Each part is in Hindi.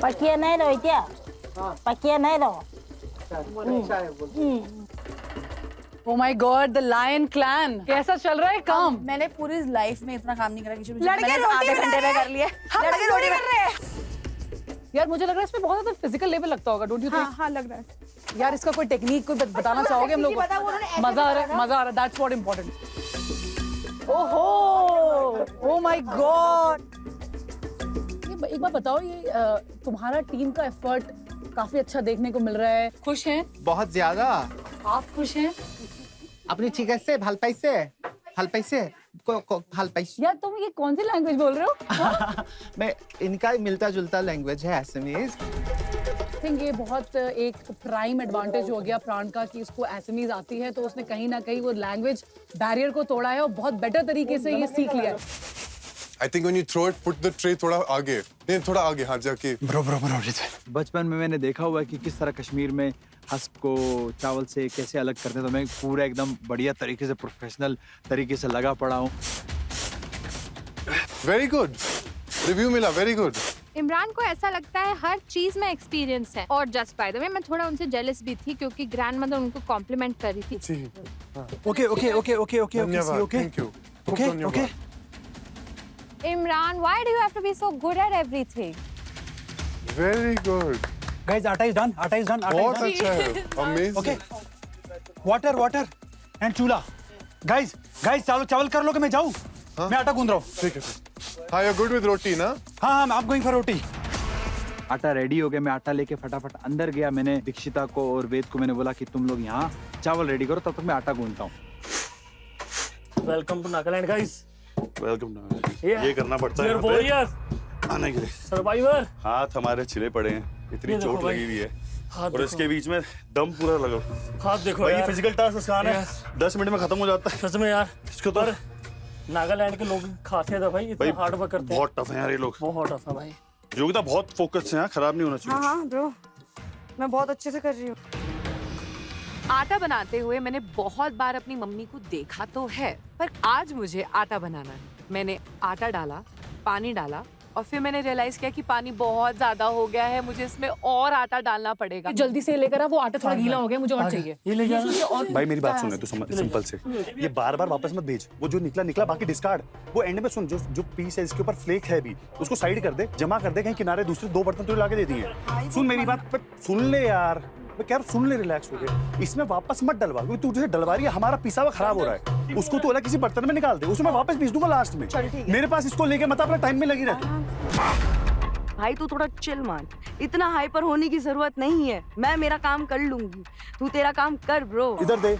Pakai naik dah itu. Pakai naik dah. Oh my God, the Lion Clan. कैसा चल रहा है काम? मैंने पूरी लाइफ में इतना काम नहीं करा किचन में। लड़के रोटी आधे घंटे में कर लिया। लड़के रोटी कर रहे हैं। यार मुझे लग रहा है इसमें बहुत ज्यादा फिजिकल लेवल लगता होगा, डोंट यू थिंक? हाँ लग रहा है। यार इसका कोई टेक्निक कोई बताना चाहोगे हम लोग को? मजा आ रहा है, दैट्स व्हाट इम्पोर्टेंट। ओहो, ओ माय गॉड। एक बार बताओ, ये तुम्हारा टीम का एफर्ट काफी अच्छा देखने को मिल रहा है। खुश हैं? बहुत ज्यादा। आप खुश हैं? अपनी चिकन से ভাল পাইছে यार तुम ये कौन सी लैंग्वेज बोल रहे हो? मैं इनका मिलता जुलता लैंग्वेज है असमीज। आई थिंक ये बहुत एक प्राइम एडवांटेज हो गया प्राण का कि उसको असमीज आती है, तो उसने कहीं ना कहीं वो लैंग्वेज बैरियर को तोड़ा है और बहुत बेटर तरीके से ये सीख लिया है। I think when you throw it, put the tray थोड़ा आगे, नहीं थोड़ा आगे, हाँ जाके। ब्रो बचपन में मैंने देखा हुआ है कि किस तरह कश्मीर में हस्ब को चावल से कैसे अलग करते हैं, तो मैं पूरा एकदम बढ़िया तरीके से प्रोफेशनल तरीके से लगा पड़ा हूँ। Very good. Review मिला, very good. इमरान को ऐसा लगता है हर चीज में एक्सपीरियंस है। और जस्ट बाय द वे मैं थोड़ा उनसे जेलस भी थी क्योंकि ग्रैंडमदर उनको कॉम्प्लीमेंट कर रही थी। जी। ओके धन्यवाद, thank you. खूब धन्यवाद। Imran, why do you have to be so good at everything? Very good. Guys आटा इज डन। बहुत अच्छा है, amazing. ओके, वाटर एंड चूल्हा। गाइस चावल कर लो कि मैं जाऊँ? मैं आटा गूंद रहा हूँ। ठीक है। हाँ, you're good with रोटी ना? हाँ, आप गोइंग फॉर रोटी। आटा रेडी हो गया, मैं आटा लेके फटाफट अंदर गया। मैंने दीक्षिता को और वेद को मैंने बोला कि तुम लोग यहाँ चावल रेडी करो, तब तक मैं आटा गूंदता हूँ। Welcome to Nagaland guys. Welcome ये करना पड़ता है आने के लिए। सर्वाइवर। हाथ हमारे छिले पड़े हैं, इतनी चोट लगी हुई है और इसके बीच में दम पूरा लगा। हाथ देखो भाई, यार, ये फिजिकल टास्क आसान है, 10 मिनट में खत्म हो जाता है। सच में यार, इसको तो नागालैंड के लोग खासियत है भाई, इतना हार्ड वर्क करते हैं। बहुत टफ है यार ये लोग, बहुत टफ है भाई। योगिता बहुत फोकस है, खराब नहीं होना चाहिए। हाँ ब्रो, मैं बहुत अच्छे से कर रही हूँ। आटा बनाते हुए मैंने बहुत बार अपनी मम्मी को देखा तो है, पर आज मुझे आटा बनाना है। मैंने आटा डाला, पानी डाला और फिर मैंने रियलाइज किया कि पानी बहुत ज्यादा हो गया है, मुझे इसमें और आटा डालना पड़ेगा। जल्दी से लेकर आ, वो आटा थोड़ा गीला हो गया, मुझे और चाहिए। ये ले जा। भाई मेरी बात सुन, तो सिंपल से ये बार बार वापस मत भेज। वो जो निकला बाकी डिस्कार्ड। वो एंड में सुन, जो पीस है इसके ऊपर फ्लेक है भी, उसको साइड कर दे, जमा कर दे कहीं किनारे। दूसरे 2 बर्तन तो लाके दे दिए। सुन मेरी बात, सुन ले यार, मैं कह रहा हूँ सुन ले, रिलैक्स हो गए। इसमें वापस मत डलवा, क्योंकि तू तुझे डलवा रही है, हमारा पिसा हुआ खराब हो रहा है। उसको तो अलग किसी बर्तन में निकाल दे, उसमें वापस पीस दूंगा लास्ट में। मेरे पास इसको लेके मत अपना टाइम में लगी रहती। भाई तू थोड़ा चिल मान, इतना हाइपर होने की जरूरत नहीं है। मैं मेरा काम कर लूंगी, तू तेरा काम कर ब्रो। इधर दे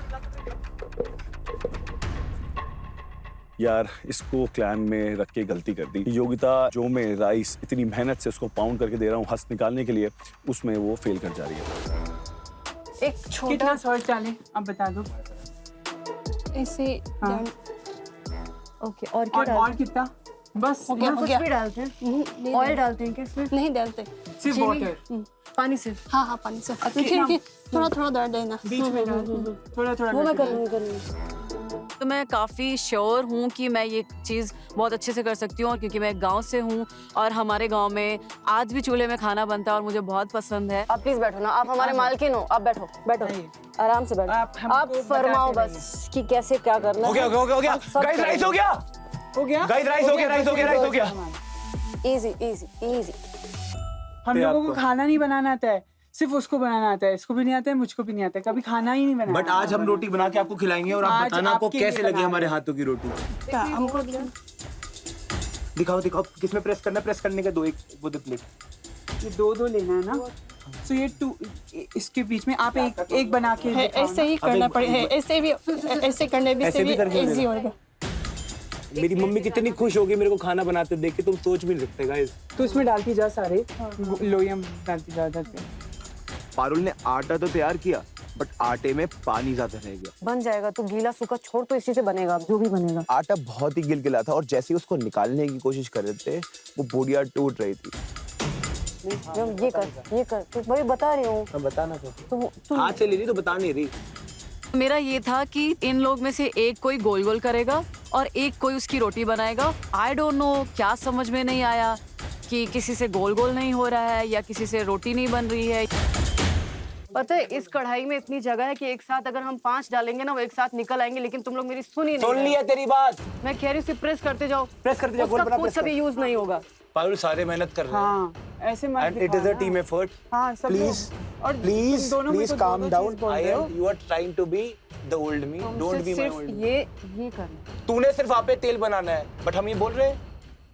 यार, इसको क्लैन में रख के गलती कर दी। योगिता जो मैं राइस इतनी मेहनत से उसको पाउंड करके दे रहा हूँ हंस निकालने के लिए, उसमें वो फेल कर जा रही है। एक छोटा सॉल्ट डालें, अब बता दो। ऐसे हाँ। ओके, और क्या डालते? और कितना? बस हो गया। कुछ भी डालते हैं? ऑयल डालते हैं क्या इसमें? नहीं डालते, सिर्फ वाटर, पानी सिर्फ। हाँ पानी से। थोड़ा डाल देना बीच में थोड़ा वो मैं करूँगी। तो मैं काफ़ी श्योर हूँ कि मैं ये चीज़ बहुत अच्छे से कर सकती हूँ, और क्योंकि मैं गांव से हूँ और हमारे गांव में आज भी चूल्हे में खाना बनता है और मुझे बहुत पसंद है। आप प्लीज बैठो ना, आप हमारे मालकिन हो। आप बैठो आराम से बैठो। आप फरमाओ बस कि कैसे क्या करना है। हो गया। गाइस राइस हो गया। गाइस राइस हो गया। इजी। हम लोगों को खाना नहीं बनाना आता है, सिर्फ उसको बनाना आता है। इसको भी नहीं आता है, मुझको भी नहीं आता है, कभी खाना ही नहीं बनाना। बट आज हम रोटी बना के आपको खिलाएंगे और आप बताना आपको कैसे लगी हमारे हाथों की रोटी। हमको दिखाओ किसमें प्रेस करना है। प्रेस करने के दो, एक वो दे प्लेट। ये दो लेना है ना, तो ये 2 इसके बीच में आप एक बना के ऐसे ही करना पड़ेगा, ऐसे भी, ऐसे करने भी इजी होगा। मेरी मम्मी कितनी खुश होगी मेरे को खाना बनाते देख के, तुम सोच भी नहीं सकते गाइस। तो इसमें डालती जा सारे लोइयां डालती जा इधर पे। पारुल ने आटा तो तैयार किया, बट आटे में पानी ज्यादा रह गया। बन जाएगा, तू गीला सूखा छोड़, तो इसी से बनेगा जो भी बनेगा। आटा बहुत ही गिलगिला था और जैसे ही उसको निकालने की कोशिश कर रहे थे, वो बोडिया टूट रही थी। ये कर तू भाई बता रही हूँ। बताना तो हाथ से ले रही तो बता नहीं रही। मेरा ये था कि इन लोग में से एक कोई गोल गोल करेगा और एक कोई उसकी रोटी बनाएगा। आई डोंट नो, क्या समझ में नहीं आया। कि किसी से गोल गोल नहीं हो रहा है या किसी से रोटी नहीं बन रही है। पता है इस कढ़ाई में इतनी जगह है कि एक साथ अगर हम 5 डालेंगे ना वो एक साथ निकल आएंगे, लेकिन तुम लोग मेरी सुन ही नहीं सुन रहे। लिया तेरी बात। मैं कह रही हूँ प्रेस करते जाओ, प्रेस करते जाओ, गोल उसका बना, कुछ प्रेस भी यूज नहीं होगा। पारुल सारे मेहनत कर रहे हैं हाँ ऐसे मत एंड इट इज अ दिखाना। Team effort. हाँ सब प्लीज लोग। और प्लीज तुम दोनों में प्लीज तो काम दो-दो डाउन। चीज़ बोल आई रहे हो। Um you are trying to be the old me, don't be my सिर्फ ओल्ड। ये करना। तूने सिर्फ आप पे तेल बनाना है बट हम ये बोल रहे हैं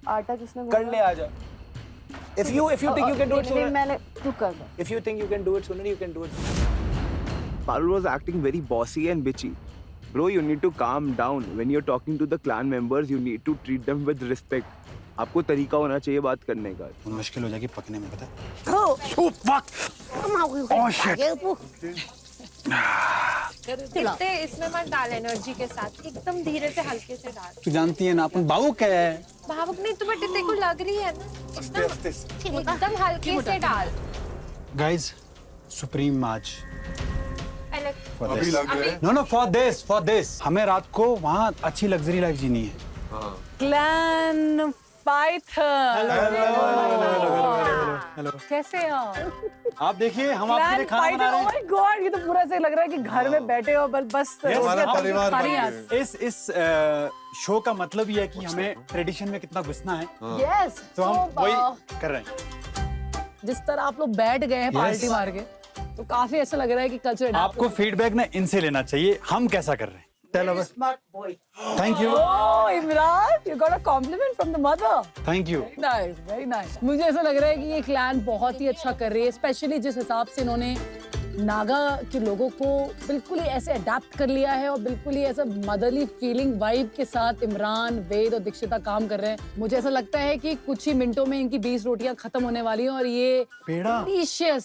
आटा किसने कर ले आजा। If you think you can do it sooner, मैंने तू कर दो। if you think you can do it sooner, you can do it. Parul was acting very bossy and bitchy. Bro, you need to calm down. When you're talking to the clan members, you need to treat them with respect. आपको तरीका होना चाहिए बात करने का। मुश्किल हो जाएगी पकने में, पता है? कितने इसमें मत डाल एनर्जी के साथ, एकदम धीरे से हल्के से डाल। तू जानती है ना अपन भावुक है। भावुक नहीं, तुम्हें तेरे को लग रही है ना, एकदम हल्के से डाल। गाइस, सुप्रीम आज। अभी लग रहा है। नो फॉर दिस हमें रात को वहाँ अच्छी लग्जरी लाइफ जीनी है। Clan Python. हेलो। कैसे हो? आप देखिए हम आपके लिए खाना बना रहे हैं। ओह माय गॉड, ये तो पूरा ऐसे लग रहा है कि घर में बैठे हो बस हमारा परिवार खानी बन है। गए। इस शो का मतलब ये है कि हमें ट्रेडिशन में कितना घुसना है, यस, तो हम वही कर रहे हैं। जिस तरह आप लोग बैठ गए हैं पार्टी मार के, तो काफी ऐसा लग रहा है कि कल्चर आपको फीडबैक ना इनसे लेना चाहिए, हम कैसा कर रहे हैं। Thank you. Oh Imran, you got a compliment from the mother. Thank you. Nice, very nice. मुझे ऐसा लग रहा है कि ये क्लैन बहुत ही अच्छा कर रही है, स्पेशली जिस हिसाब से इन्होंने नागा के लोगों को बिल्कुल ही ऐसे अडेप्ट कर लिया है और बिल्कुल ही ऐसा मदरली फीलिंग वाइब के साथ इमरान, वेद और दीक्षिता काम कर रहे हैं। मुझे ऐसा लगता है कि कुछ ही मिनटों में इनकी 20 रोटियां खत्म होने वाली हैं और ये पेड़ा डिलीशियस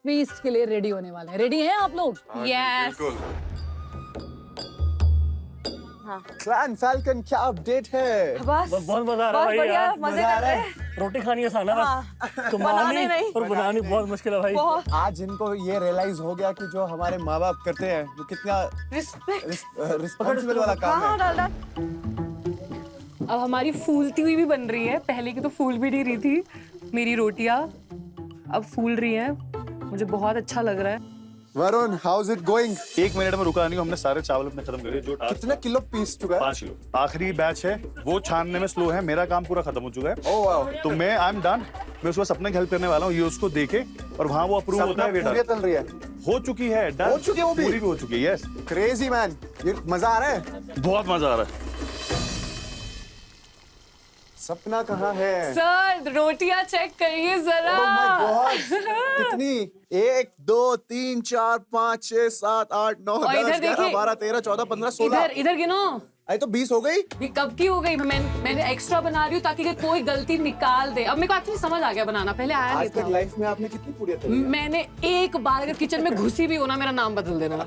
फीस्ट के लिए रेडी होने वाले हैं। रेडी हैं आप लोग? यस। क्लैन फैल्कन क्या अपडेट है? बहुत मजा आ रहा है भाई यार। मजे कर रहे हैं। रोटी खानी आसान है बस, बनाने नहीं। और बनानी बहुत मुश्किल है भाई। आज इनको ये रियलाइज हो गया कि जो हमारे माँ बाप करते हैं वो कितना रिस्पॉन्सिबल वाला काम है। डाल डाल। अब हमारी फूलती हुई भी बन रही है, पहले की तो फूल भी नहीं रही थी मेरी रोटियां, अब फूल रही हैं। मुझे बहुत अच्छा लग रहा है। Varun, how is it going? 1 minute में रुका नहीं, हमने सारे चावल अपने खत्म कर दिए। जो कितना किलो पीस चुका है? 5 किलो। आखिरी बैच है, वो छानने में स्लो है, मेरा काम पूरा खत्म हो चुका है। Oh wow. तो मैं आई एम डन। मैं उसको सपने की हेल्प करने वाला हूँ, ये उसको देखे और वहाँ वो अप्रूव होता है। पूरी तल रही है। हो चुकी है, डन हो चुकी है वो भी? पूरी भी हो चुकी है। यस, क्रेजी मैन, ये मजा आ रहा है। बहुत मजा आ रहा है। सपना कहाँ है? सर रोटियां चेक करिए जरा। Oh my God! कितनी? 1 2 3 4 5 6 7 8 9 और 10 इधर 11 देखिए। 12 13 14 15 16। इधर गिनो। अरे तो 20 हो गई। ये कब की हो गई? मैंने एक्स्ट्रा बना रही हूँ ताकि कि कोई गलती निकाल दे। अब मेरे को एक्चुअली समझ आ गया बनाना, पहले आया नहीं आज तक था। लाइफ में आपने कितनी पूरी तली? मैंने एक बार अगर किचन में घुसी भी हो ना, मेरा नाम बदल देना।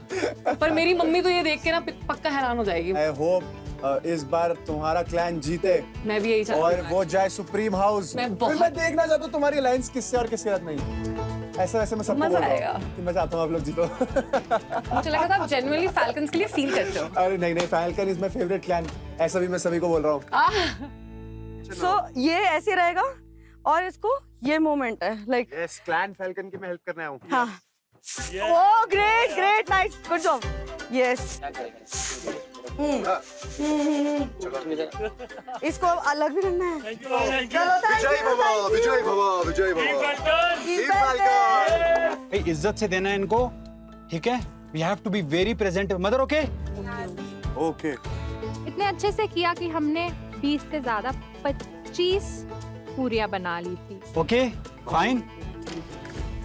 पर मेरी मम्मी तो ये देख के ना पक्का हैरान हो जाएगी। आई होप इस बार तुम्हारा क्लैन जीते मैं भी यही चाहती और हूँ। वो जाए सुप्रीम हाउस। मैं फिर बहुत- मैं देखना चाहता हूँ तुम्हारी अलायंस किससे और किसके साथ नहीं। ऐसा वैसे मैं सबको मजा बोल रहा आएगा। हूँ कि मैं चाहता हूँ आप लोग जीतो। मुझे लगा था आप जेन्युइनली फैल्कन्स के लिए फील करते हो। अरे नहीं, falcon is my favourite clan. ऐसा भी मैं सभी को बोल रहा हूँ। सो ये ऐसे रहेगा और इसको ये मोमेंट है लाइक। यस, क्लैन फैल्कन की मैं हेल्प करने आया हूँ। हाँ। Oh great great nice good job. Yes. इसको अब अलग भी करना है। चलो विजय बाबा, विजय बाबा, विजय बाबा। इज्जत से देना है इनको, ठीक है? We have to be very present. Mother okay? Okay. इतने अच्छे से किया कि हमने 20 से ज्यादा 25 पूरियां बना ली थी। Okay, fine.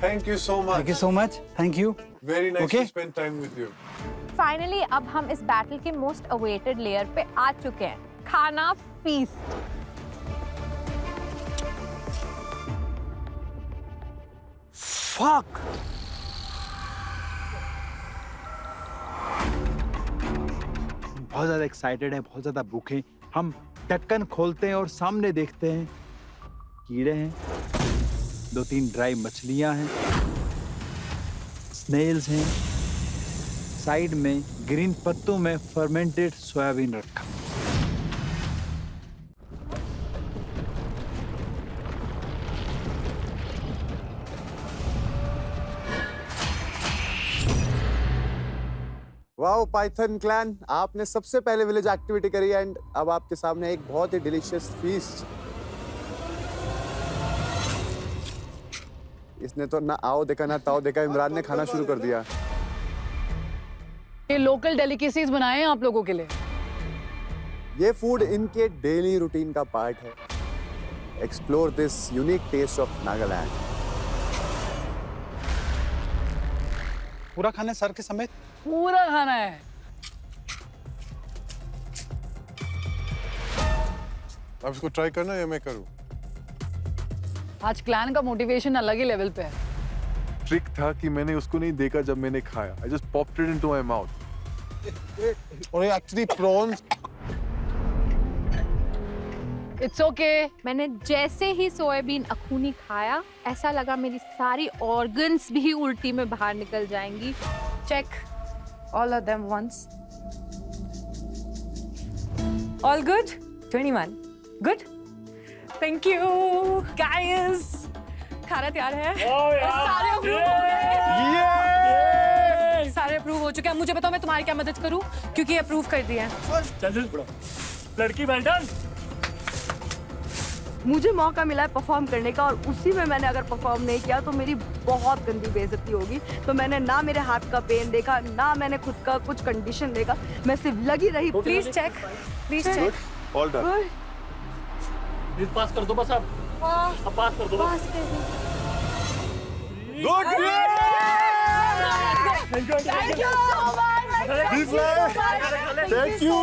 Thank you so much. Thank you so much. Thank you. Very nice Okay. To spend time with you. Finally अब हम इस बैटल के मोस्ट अवेटेड लेयर पे आ चुके हैं, खाना फीस्ट। फक। बहुत ज्यादा एक्साइटेड है, बहुत ज्यादा भूखे। हम ढक्कन खोलते हैं और सामने देखते हैं कीड़े हैं, 2-3 ड्राई मछलियां हैं, स्नेल्स हैं, साइड में ग्रीन पत्तों में फर्मेंटेड सोयाबीन रखा। वाओ पाइथन क्लैन, आपने सबसे पहले विलेज एक्टिविटी करी एंड अब आपके सामने एक बहुत ही डिलीशियस फीस्ट। इसने तो ना आओ देखा ना ताओ देखा, इमरान ने खाना शुरू कर दिया। ये लोकल डेलिकेसीज बनाए हैं आप लोगों के लिए। ये फूड इनके डेली रूटीन का पार्ट है। Explore this unique taste of Nagaland. पूरा खाना सर के समेत? पूरा खाना है। अब इसको ट्राई करना या मैं करूं? आज क्लैन का मोटिवेशन अलग ही लेवल पे है। ट्रिक था कि मैंने उसको नहीं देखा जब मैंने खाया। I just popped it into my mouth. और ये एक्चुअली प्रॉन्स। It's okay. मैंने जैसे ही सोयाबीन अखूनी खाया, ऐसा लगा मेरी सारी ऑर्गन्स भी उल्टी में बाहर निकल जाएंगी। Check all of them once. All good? 21. Good? Thank you, guys. खाना तैयार है? सारे अप्रूव हो गए। सारे अप्रूव हो चुके हैं। मुझे बताओ मैं तुम्हारी क्या मदद करूं? क्योंकि अप्रूव कर दिए हैं। चल लड़की बैठन। मुझे मौका मिला है परफॉर्म करने का और उसी में मैंने अगर परफॉर्म नहीं किया तो मेरी बहुत गंदी बेइज्जती होगी। तो मैंने ना मेरे हाथ का पेन देखा, ना मैंने खुद का कुछ कंडीशन देखा, मैं सिर्फ लगी रही। Please check, please check. All done. Please pass कर दो बस अब पास कर दो। पास कर दो। Good. Thank you so much. Thank you.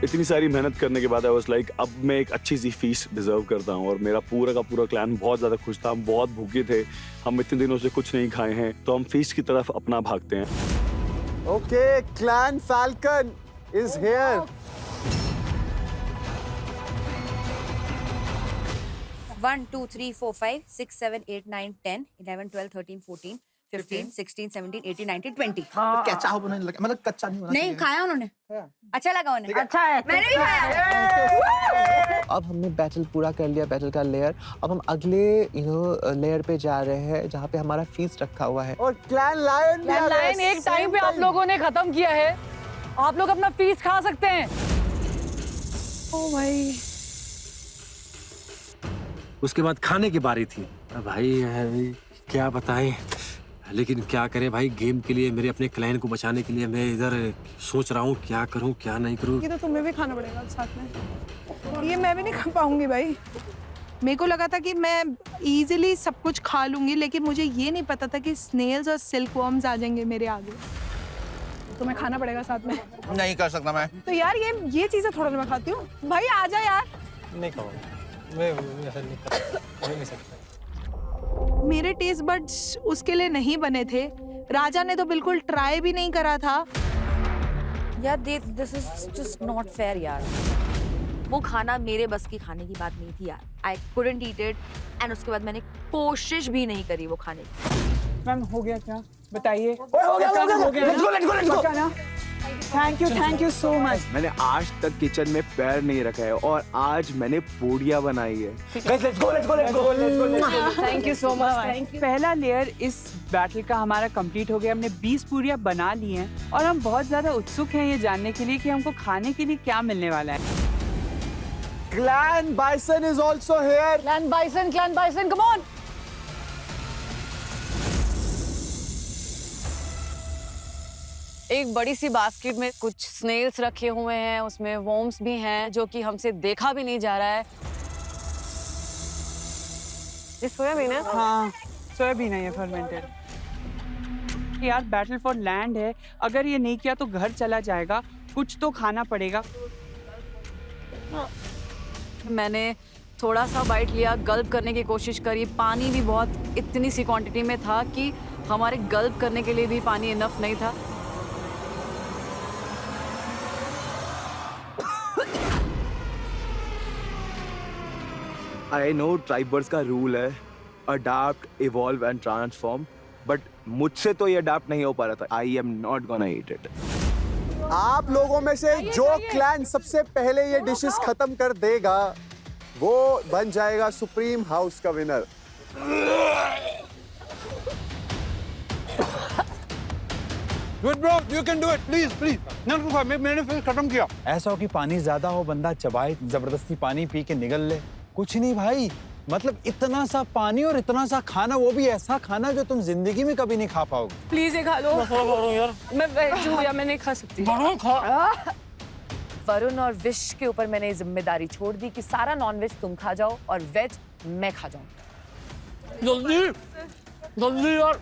इतनी सारी मेहनत करने के बाद आई वाज लाइक अब मैं एक अच्छी सी फीस डिजर्व करता हूँ। और मेरा पूरा का पूरा क्लैन बहुत ज्यादा खुश था। हम बहुत भूखे थे, हम इतने दिनों से कुछ नहीं खाए हैं, तो हम फीस की तरफ अपना भागते हैं। Okay, clan falcon is here. 1 2 3 4 5 6 7 8 9 10 11 12 13 14 15 16 17 18 19 20। कच्चा हो बनाने लगा, मतलब कच्चा नहीं होना नहीं खाया उन्होंने, अच्छा लगा उन्हें। अच्छा है, मैंने भी खाया। अब हमने बैटल पूरा कर लिया, बैटल का लेयर। अब हम अगले लेयर पे जा रहे हैं जहाँ पे हमारा फीस रखा हुआ है। और क्लैन लायन भी आ गया। लाइन एक टाइम पे आप लोगों ने खत्म किया है। आप लोग अपना फीस खा सकते हैं। ओ भाई। उसके बाद खाने की बारी थी। भाई क्या बताएं, लेकिन क्या करें भाई, गेम के लिए, मेरे अपने क्लाइंट को बचाने के लिए मैं इधर सोच रहा हूँ क्या करूँ क्या नहीं करूँ। ये तो तुम्हें भी खाना पड़ेगा साथ में, ये मैं भी नहीं खा पाऊंगी भाई। मेरे को लगा था कि मैं इजीली सब कुछ खा लूंगी, लेकिन मुझे ये नहीं पता था कि स्नेल्स और सिल्क वर्म्स आ जाएंगे मेरे आगे। तुम्हें खाना पड़ेगा साथ में। नहीं कर सकता मैं। तो यार ये चीजें थोड़ा मैं खाती हूँ। भाई आ जा यार। नहीं खाऊंगा मैं, ऐसा नहीं सकता। मेरे टेस्ट बड्स उसके लिए नहीं बने थे। राजा ने तो बिल्कुल ट्राई भी नहीं करा था। यार this is just not fair यार। वो खाना मेरे बस की खाने की बात नहीं थी यार। I couldn't eat it and उसके बाद मैंने कोशिश भी नहीं करी वो खाने की। मैम हो गया क्या बताइए? हो गया। Let's go. Thank you so much. मैंने आज तक किचन में पैर नहीं रखा है और आज मैंने पूड़ियाँ बनाई है। Let's go. Thank you so much. पहला लेयर इस बैटल का हमारा कंप्लीट हो गया। हमने 20 पूरियाँ बना ली हैं और हम बहुत ज्यादा उत्सुक हैं ये जानने के लिए कि हमको खाने के लिए क्या मिलने वाला है। Clan bison is also here. Clan bison, come on. एक बड़ी सी बास्केट में कुछ स्नेल्स रखे हुए हैं, उसमें वॉर्म्स भी हैं जो कि हमसे देखा भी नहीं जा रहा है। ये सोयाबीन है? हाँ सोयाबीन है ये फर्मेंटेड। यार बैटल फॉर लैंड है, अगर ये नहीं किया तो घर चला जाएगा। कुछ तो खाना पड़ेगा। मैंने थोड़ा सा बाइट लिया, गल्प करने की कोशिश करी। पानी भी बहुत इतनी सी क्वांटिटी में था कि हमारे गल्प करने के लिए भी पानी इनफ नहीं था। आई नो ट्राइबर्स का रूल है adapt, evolve and transform, but मुझसे तो ये अडाप्ट नहीं हो पा रहा था। I am not gonna eat it. आप लोगों में से जो क्लैन सबसे पहले ये डिशेस खत्म कर देगा वो बन जाएगा सुप्रीम हाउस का winner. Do it, bro. You can do it. Please, please. No, मैंने फिर खत्म किया। ऐसा हो कि पानी ज्यादा हो, बंदा चबाए, जबरदस्ती पानी पी के निगल ले। कुछ नहीं भाई, मतलब इतना सा पानी और इतना सा खाना, वो भी ऐसा खाना जो तुम जिंदगी में कभी नहीं खा पाओगे। प्लीज ये खा लो। यार मैं वेज हूँ या मैं नहीं खा सकती। वरुण और विश के ऊपर मैंने जिम्मेदारी छोड़ दी कि सारा नॉनवेज तुम खा जाओ और वेज मैं खा जाऊँ। जल्दी जल्दी यार।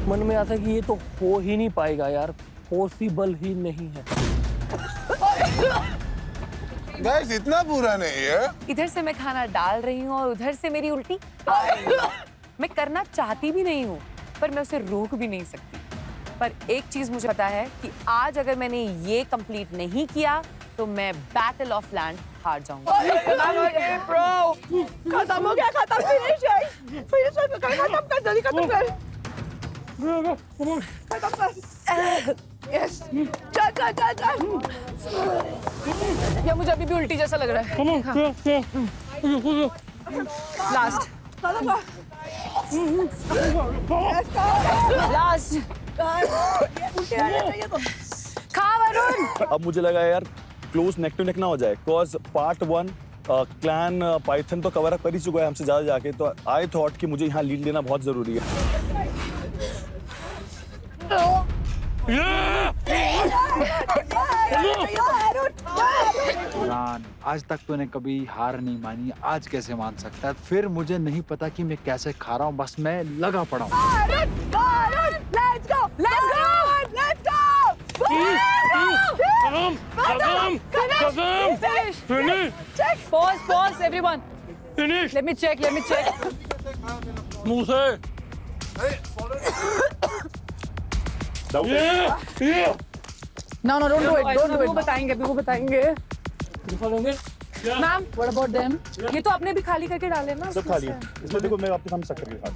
मन में आता कि ये तो हो ही नहीं पाएगा यार, पॉसिबल ही नहीं है। गाइस इतना बुरा नहीं है। इधर से मैं खाना डाल रही हूँ और उधर से मेरी उल्टी आ रही है। मैं करना चाहती भी नहीं हूँ, पर मैं उसे रोक भी नहीं सकती। पर एक चीज मुझे पता है कि आज अगर मैंने ये कंप्लीट नहीं किया तो मैं बैटल ऑफ लैंड हार जाऊंगी। खत्म हो गया, खत्म, फिनिश है, खत्म कर, जल्दी खत्म कर, खत्म कर। यस, चल चल चल चल। या मुझे अभी भी उल्टी जैसा लग रहा है। लास्ट लास्ट खा वरुण। अब मुझे लगा यार क्लोज नेक टू नेक ना हो जाए, बिकॉज पार्ट 1 क्लैन पाइथन तो कवर अप कर ही चुका है हमसे ज्यादा जाके, तो आई थॉट कि मुझे यहाँ लीड लेना बहुत जरूरी है। आज तक तूने कभी हार नहीं मानी, आज कैसे मान सकता है? फिर मुझे नहीं पता कि मैं कैसे खा रहा हूँ, बस मैं लगा पड़ा हूँ। Let's go! Let's go! Let's go! Finish! Pause, everyone. Finish! Let me check. मुंह से। No, don't do it. वो बताएंगे। Ma'am, What about them? ये तो आपने भी खाली करके डाले ना। सब खा लिया, इसमें देखो मैं आपके सामने शक्कर भी खा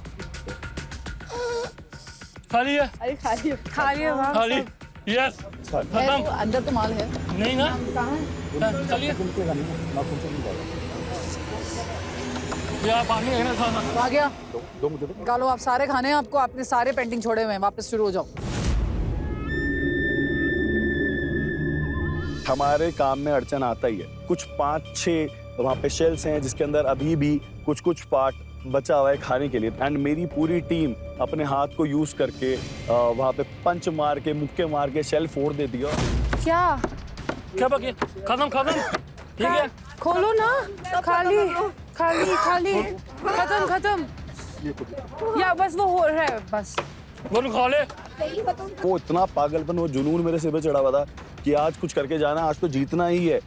खाली है। अरे खाली खाली है मैम। खाली। यस। खत्म। अंदर तो माल है। नहीं ना। चलिए। यार पानी है ना खाना। आ गया। दो मुझे दो। निकालो, आप सारे खाने हैं आपको, आपने सारे पेंटिंग छोड़े हुए हैं, वापस शुरू हो जाओ। हमारे काम में अड़चन आता ही है, कुछ 5-6 वहाँ पे शेल्स हैं जिसके अंदर अभी भी कुछ पार्ट बचा हुआ है खाने के लिए, एंड मेरी पूरी टीम अपने हाथ को यूज करके वहाँ पे पंच मार के, मुक्के मार के शेल फोड़ देती है। क्या बाकी? खत्म। ठीक है। खोलो ना। खाली खत्म। या बस वो हो रहा है बस। वो खा ले। वो इतना पागलपन, वो जुनून मेरे सिर पे चढ़ा हुआ था कि आज कुछ करके जाना, आज तो जीतना ही है।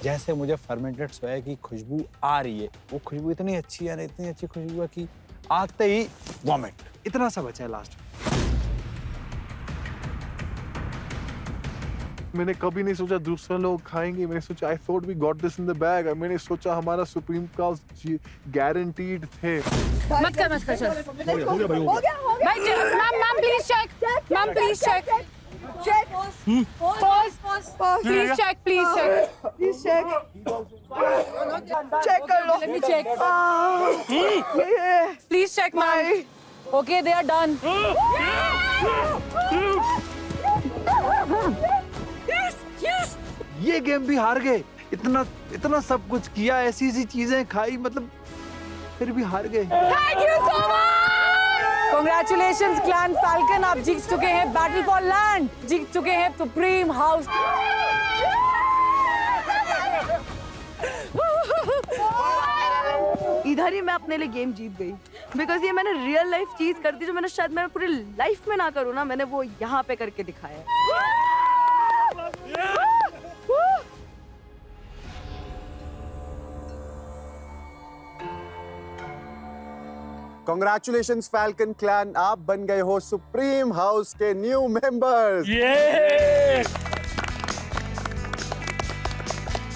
जैसे मुझे फर्मेंटेड सोया की खुशबू आ रही है, वो खुशबू इतनी अच्छी है, इतनी अच्छी खुशबू है कि आते ही वॉमिट। इतना सा बचा है लास्ट। मैंने कभी नहीं सोचा दूसरे लोग खाएंगे। मैंने सोचा I thought we got this in the bag. मैंने सोचा हमारा सुप्रीम काउस गारंटीड थे। मत कर चल। हो गया भाई। Ma'am please check. Ma'am please check. Please check. Check कर लो। Let me check. Please check ma'am. Okay, they are done. ये गेम भी हार गए। इतना सब कुछ किया, ऐसी चीजें खाई, मतलब फिर भी हार गए। Thank you so much. Congratulations, Clan Falcon, आप जीत चुके हैं बैटल फॉर लैंड, जीत चुके हैं सुप्रीम हाउस। इधर ही मैं अपने लिए गेम जीत गई, बिकॉज ये मैंने रियल लाइफ चीज कर दी जो मैंने शायद मैं पूरी लाइफ में ना करूँ ना, मैंने वो यहाँ पे करके दिखाया। Congratulations फैल्कन क्लैन, आप बन गए हो सुप्रीम हाउस के न्यू मेंबर्स।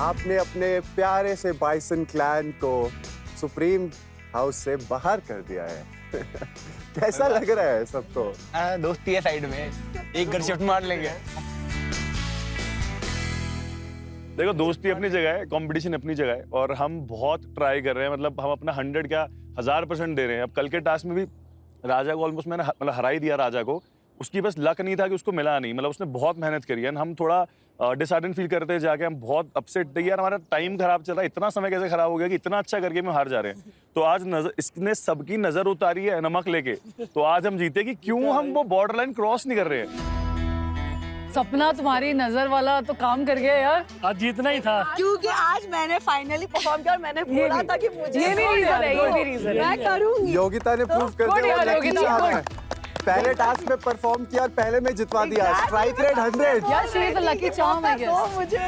आपने अपने प्यारे से बाइसन क्लैन को सुप्रीम हाउस से बाहर कर दिया है। कैसा लग रहा है सबको? दोस्ती है साइड में, एक घर शिफ्ट मार लेंगे। देखो दोस्ती अपनी जगह है, कंपटीशन अपनी जगह है और हम बहुत ट्राई कर रहे हैं, मतलब हम अपना 100 क्या 1000% दे रहे हैं। अब कल के टास्क में भी राजा को ऑलमोस्ट मैंने मतलब हरा ही दिया राजा को, उसकी बस लक नहीं था कि उसको मिला नहीं, मतलब उसने बहुत मेहनत करी है। हम थोड़ा डिसहार्टेंड फील करते जाके, हम बहुत अपसेट थे यार हमारा टाइम खराब चल रहा है, इतना समय कैसे खराब हो गया कि इतना अच्छा करके हम हार जा रहे हैं। तो आज नजर इसने सबकी नजर उतारी है नमक लेके, तो आज हम जीते कि क्यों हम वो बॉर्डर लाइन क्रॉस नहीं कर रहे हैं। सपना तुम्हारी नजर वाला तो काम कर गया यार, आज जीतना ही था। क्योंकि आज मैंने फाइनली परफॉर्म किया और मैंने बोला था कि मुझे ये भी रीजन है, ये भी रीजन है। मैं करूंगी। योगिता ने प्रूव कर दिया लकी चार्म है। पहले टास्क में परफॉर्म किया और पहले में जितवा दिया। Strike rate 100। यार she is the lucky charm I guess. मुझे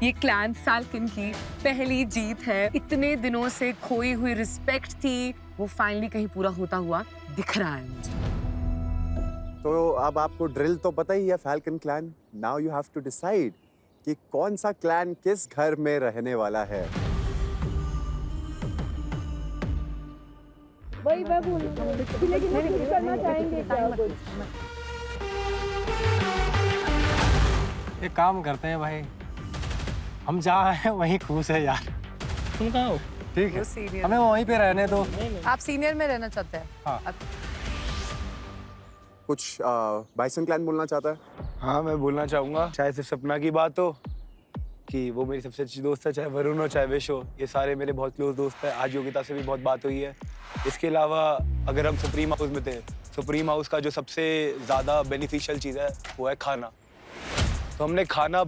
ये क्लैन फैल्कन की पहली जीत है। इतने दिनों से खोई हुई रिस्पेक्ट थी, वो फाइनली कहीं पूरा होता हुआ दिख रहा है मुझे। तो अब आपको ड्रिल तो पता ही है, falcon clan. Now you have to decide कि कौन सा क्लैन किस घर में रहने वाला है। वही मैं बोल रहा हूं, लेकिन हम कुछ करना चाहेंगे। एक काम करते हैं भाई, हम जहाँ हैं वहीं खुश है यार। तुम कहाँ हो? ठीक है, हमें वहीं पे रहने दो। आप सीनियर में रहना चाहते हैं? हाँ। कुछ बाइसन क्लैन बोलना चाहता है? हाँ, मैं बोलना चाहूँगा, चाहे सिर्फ सपना की बात हो कि वो मेरी सबसे अच्छी दोस्त है, चाहे वरुण हो चाहे विश हो, ये सारे मेरे बहुत क्लोज दोस्त हैं। आज योगिता से भी बहुत बात हुई है। इसके अलावा अगर हम सुप्रीम हाउस में थे, सुप्रीम हाउस का जो सबसे ज़्यादा बेनिफिशियल चीज़ है वो है खाना। तो हमने खाना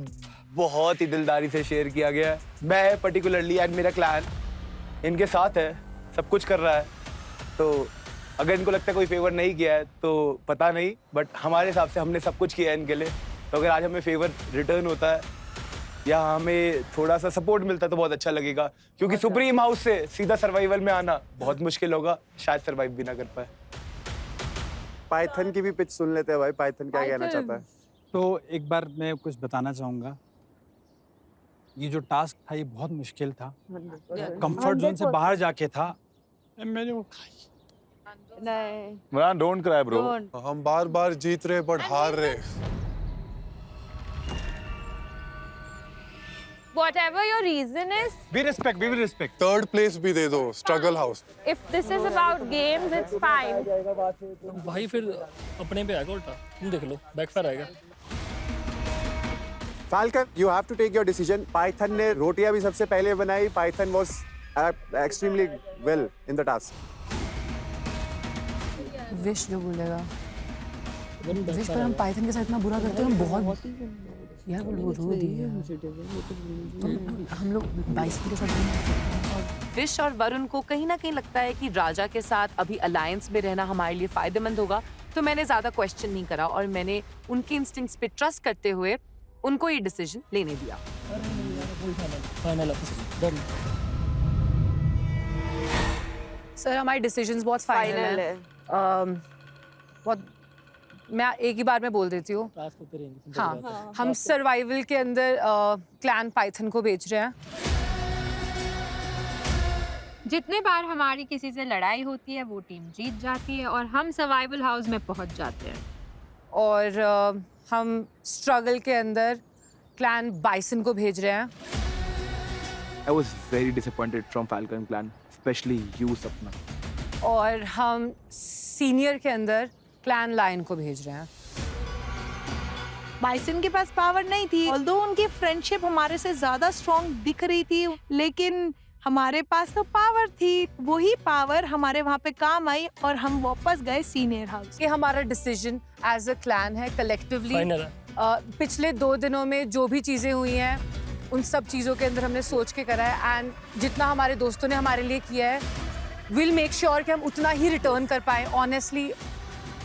बहुत ही दिलदारी से शेयर किया गया है। मैं पर्टिकुलरली एंड मेरा क्लैन इनके साथ है, सब कुछ कर रहा है। तो अगर इनको लगता है कोई फेवर नहीं किया है तो पता नहीं, बट हमारे हिसाब से हमने सब कुछ किया है इनके लिए। तो अगर आज हमें फेवर रिटर्न होता है या हमें थोड़ा सा सपोर्ट मिलता है तो बहुत अच्छा लगेगा, क्योंकि सुप्रीम हाउस से सीधा सर्वाइवल में आना बहुत मुश्किल होगा, शायद सर्वाइव भी ना कर पाए। पाइथन की भी पिच सुन लेते हैं भाई, पाइथन क्या कहना चाहता है? तो एक बार मैं कुछ बताना चाहूँगा। ये जो टास्क था ये बहुत मुश्किल था, कंफर्ट जोन से बाहर जाके था। मैंने वो नहीं, डोंट क्राई ब्रो। हम बार बार जीत रहे बट हार रहे। Whatever your reason is, Be respect, be respect. Third place भी दे दो, struggle house. if this is about games, it's fine. भाई फिर अपने पे आएगा उल्टा, तुम देख लो, बैकफायर आएगा। Falcon, you have to take your decision. Python ने रोटियां भी सबसे पहले बनाई। Python was extremely well in the task. Wish जो बोलेगा, विश पर हम पाइथन के साथ इतना बुरा करते हैं, हम बहुत यार वो रो दिए। तो हम लोग बाइसन के साथ विश और वरुण को कहीं ना कहीं लगता है कि राजा के साथ अभी अलायंस में रहना हमारे लिए फायदेमंद होगा, तो मैंने ज्यादा क्वेश्चन नहीं करा और मैंने उनके इंस्टिंक्ट्स पे ट्रस्ट करते हुए उनको ये डिसीजन लेने दिया। सर हमारे डिसीजंस बहुत फाइनल है। बहुत मैं एक ही बार में बोल देती हूँ। हाँ, हम सर्वाइवल के अंदर क्लैन पाइथन को भेज रहे हैं। जितने बार हमारी किसी से लड़ाई होती है वो टीम जीत जाती है और हम सर्वाइवल हाउस में पहुंच जाते हैं। और हम स्ट्रगल के अंदर क्लैन बाइसन को भेज रहे हैं। I was very disappointed from Falcon clan, especially you, सपना। और हम सीनियर के अंदर क्लैन लायन को भेज रहे हैं। बाइसन के पास पावर नहीं थी, ऑल्दो उनकी फ्रेंडशिप हमारे से ज्यादा स्ट्रॉन्ग दिख रही थी, लेकिन हमारे पास तो पावर थी। वही पावर हमारे वहाँ पे काम आई और हम वापस गए सीनियर हाउस। ये हमारा डिसीजन एज अ क्लैन है, कलेक्टिवली। पिछले 2 दिनों में जो भी चीजें हुई हैं उन सब चीजों के अंदर हमने सोच के करा है, एंड जितना हमारे दोस्तों ने हमारे लिए किया है विल मेक श्योर कि हम उतना ही रिटर्न कर पाए। ऑनेस्टली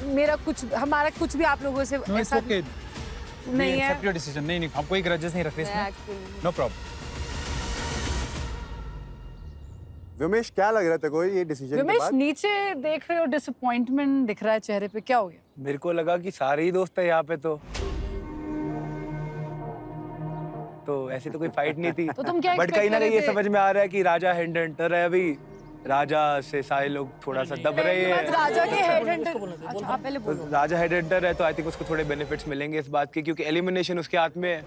हमारा कुछ भी आप लोगों से ऐसा नहीं है। Accept your decision. नहीं, हम कोई ग्रजेस नहीं रख रहे इसमें। No problem. विमेश क्या लग रहा था कोई ये डिसीजन के विमेश बाद? नीचे देख रहे हो, डिसअपॉइंटमेंट दिख रहा है चेहरे पे, क्या हो गया? मेरे को लगा कि सारे ही दोस्त हैं यहाँ पे, तो ऐसी तो कोई फाइट नहीं थी। तो तुम क्या बट कहीं ना कहीं ये समझ में आ रहा है कि राजा हेड हंटर है अभी, राजा से सारे लोग थोड़ा सा दब रहे हैं। राजा के हेड हंटर, आप पहले बोलो। तो राजा हेड हंटर है तो आई थिंक उसको थोड़े बेनिफिट्स मिलेंगे इस बात के, क्योंकि एलिमिनेशन उसके हाथ में है।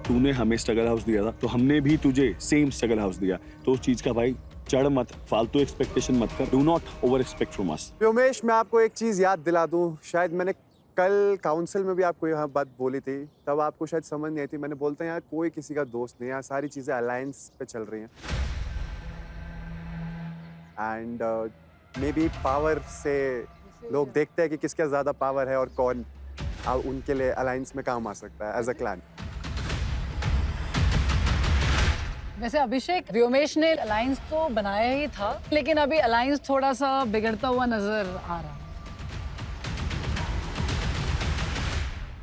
तूने हमें स्ट्रगल हाउस दिया था तो हमने भी तुझे सेम स्ट्रगल हाउस दिया, तो उस चीज का भाई चढ़ मत, फालतू एक्सपेक्टेशन मत कर, do not over expect from us. Vyomesh, मैं आपको एक चीज याद दिला दूं, शायद मैंने कल काउंसिल में भी आपको यह बात बोली थी, तब आपको शायद समझ नहीं आई थी। मैंने बोलता है यार कोई किसी का दोस्त नहीं, यहाँ सारी चीजें अलायंस पे चल रही हैं, एंड मे बी पावर से लोग देखते हैं कि किसका ज्यादा पावर है और कौन उनके लिए अलायंस में काम आ सकता है एज अ क्लैन। वैसे अभिषेक, व्योमेश ने अलायंस तो बनाया ही था, लेकिन अभी अलायंस थोड़ा सा बिगड़ता हुआ नजर आ रहा है।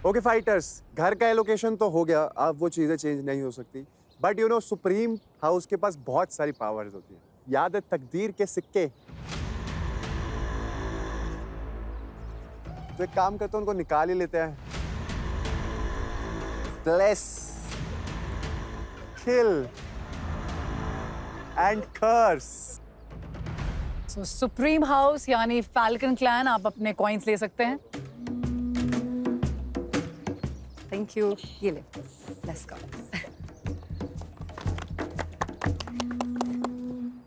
ओके फाइटर्स, घर का एलोकेशन तो हो गया, अब वो चीजें चेंज नहीं हो सकती, but you know supreme house के पास बहुत सारी पावर्स होती है। याद है तकदीर के सिक्के? तो एक काम करते हैं, उनको निकाल ही लेते हैं। Bless, kill and curse. So supreme house यानी फैल्कन क्लैन, आप अपने कॉइन्स ले सकते हैं। थैंक यू, ये ले, लेट्स गो।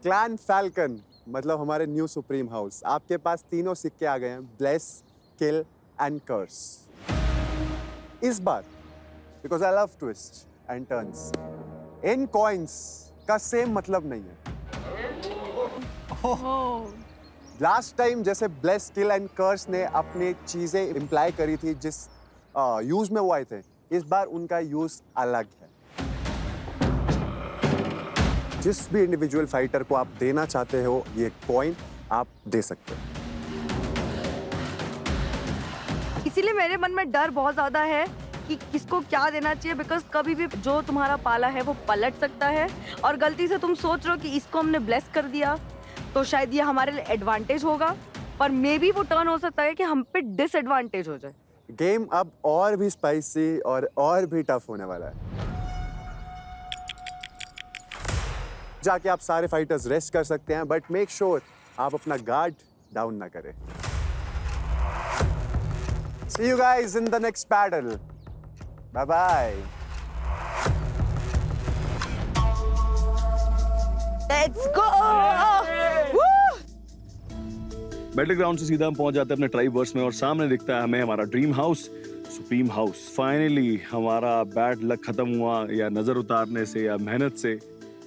क्लैन फैल्कन मतलब हमारे न्यू सुप्रीम हाउस। आपके पास तीनों सिक्के आ गए हैं, ब्लेस, किल एंड कर्स। इस बार because I love twist and turns, इन कॉइन्स का सेम मतलब नहीं है। लास्ट टाइम जैसे ब्लेस, किल एंड कर्स ने अपनी चीजें इंप्लाई करी थी जिस यूज में वो आए थे, इस बार उनका यूज अलग है। जिस भी इंडिविजुअल फाइटर को आप देना चाहते हो ये कॉइन आप दे सकते हो। इसीलिए मेरे मन में डर बहुत ज्यादा है कि किसको क्या देना चाहिए, बिकॉज कभी भी जो तुम्हारा पाला है वो पलट सकता है, और गलती से तुम सोच रहे हो कि इसको हमने ब्लेस कर दिया तो शायद ये हमारे लिए एडवांटेज होगा, पर मे बी वो टर्न हो सकता है कि हम पे डिसएडवांटेज हो जाए। गेम अब और भी स्पाइसी और भी टफ होने वाला है। जाके आप सारे फाइटर्स रेस्ट कर सकते हैं, बट मेक श्योर आप अपना गार्ड डाउन ना करें। See you guys in the next battle. Bye bye. Let's go! Battle ground से सीधा हम पहुंच जाते हैं अपने ट्राइवर्स में, और सामने दिखता है हमें हमारा dream house, supreme house. Finally हमारा बैड लक खत्म हुआ, या नजर उतारने से या मेहनत से,